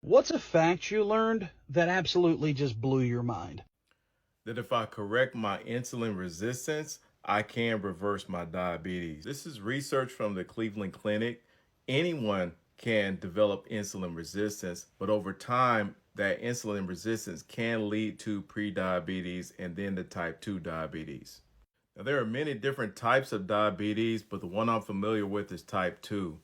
What's a fact you learned that absolutely just blew your mind? That if I correct my insulin resistance, I can reverse my diabetes. This is research from the Cleveland Clinic. Anyone can develop insulin resistance, but over time, that insulin resistance can lead to prediabetes and then the type 2 diabetes. Now, there are many different types of diabetes, but the one I'm familiar with is type 2.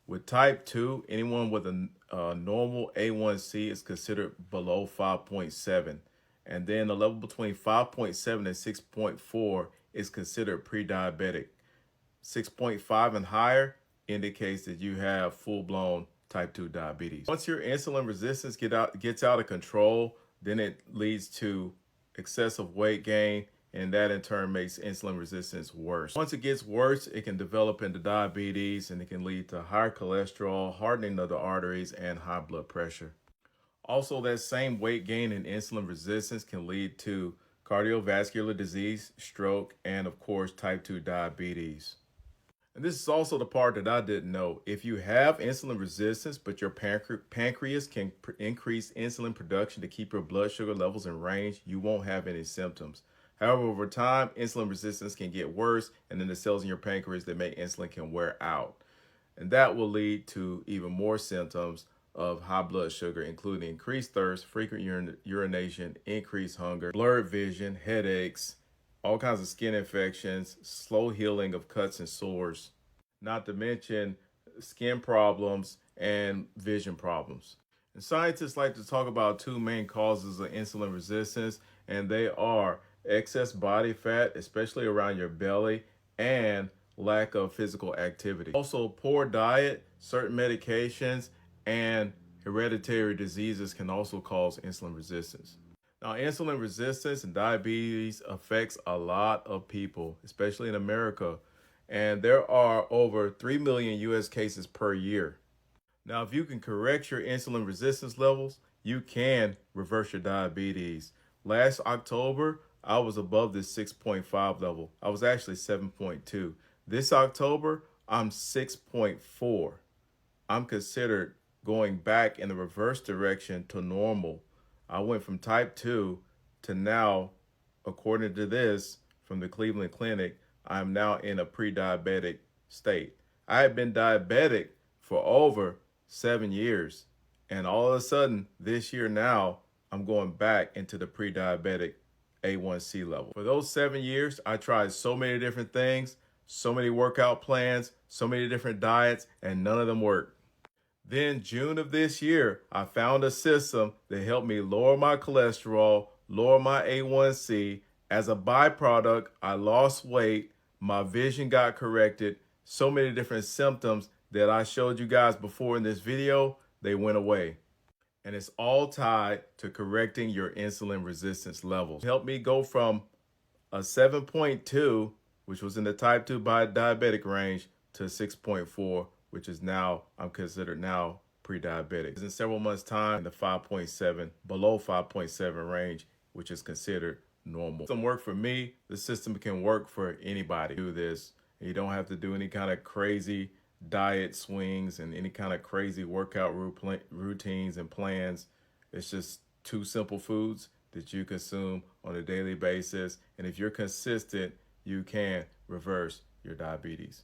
With type 2, anyone with a normal A1C is considered below 5.7. And then a level between 5.7 and 6.4 is considered pre-diabetic. 6.5 and higher indicates that you have full-blown type 2 diabetes. Once your insulin resistance gets out of control, then it leads to excessive weight gain, and that in turn makes insulin resistance worse. Once it gets worse, it can develop into diabetes, and it can lead to higher cholesterol, hardening of the arteries, and high blood pressure. Also, that same weight gain and insulin resistance can lead to cardiovascular disease, stroke, and of course, type 2 diabetes. And this is also the part that I didn't know. If you have insulin resistance, but your pancreas can increase insulin production to keep your blood sugar levels in range, you won't have any symptoms. However, over time, insulin resistance can get worse, and then the cells in your pancreas that make insulin can wear out. And that will lead to even more symptoms of high blood sugar, including increased thirst, frequent urination, increased hunger, blurred vision, headaches, all kinds of skin infections, slow healing of cuts and sores, not to mention skin problems and vision problems. And scientists like to talk about two main causes of insulin resistance, and they are excess body fat, especially around your belly, and lack of physical activity. Also, poor diet, certain medications, and hereditary diseases can also cause insulin resistance. Now, insulin resistance and diabetes affects a lot of people, especially in America, and there are over 3 million US cases per year. Now, if you can correct your insulin resistance levels, you can reverse your diabetes. Last October, I was above the 6.5 level. I was actually 7.2. This October, I'm 6.4. I'm considered going back in the reverse direction to normal. I went from type 2 to now, according to this from the Cleveland Clinic, I'm now in a pre-diabetic state. I had been diabetic for over 7 years, and all of a sudden this year now, I'm going back into the pre-diabetic A1C level. For those 7 years, I tried so many different things, so many workout plans, so many different diets, and none of them worked. Then June of this year, I found a system that helped me lower my cholesterol, lower my A1C. As a byproduct, I lost weight, my vision got corrected, so many different symptoms that I showed you guys before in this video, they went away. And it's all tied to correcting your insulin resistance levels. It helped me go from a 7.2, which was in the type 2 diabetic range, to 6.4, which is now, I'm considered now pre-diabetic. In several months' time, in the 5.7, below 5.7 range, which is considered normal. System work for me. The system can work for anybody. Do this. You don't have to do any kind of crazy diet swings and any kind of crazy workout routines and plans. It's just two simple foods that you consume on a daily basis. And if you're consistent, you can reverse your diabetes.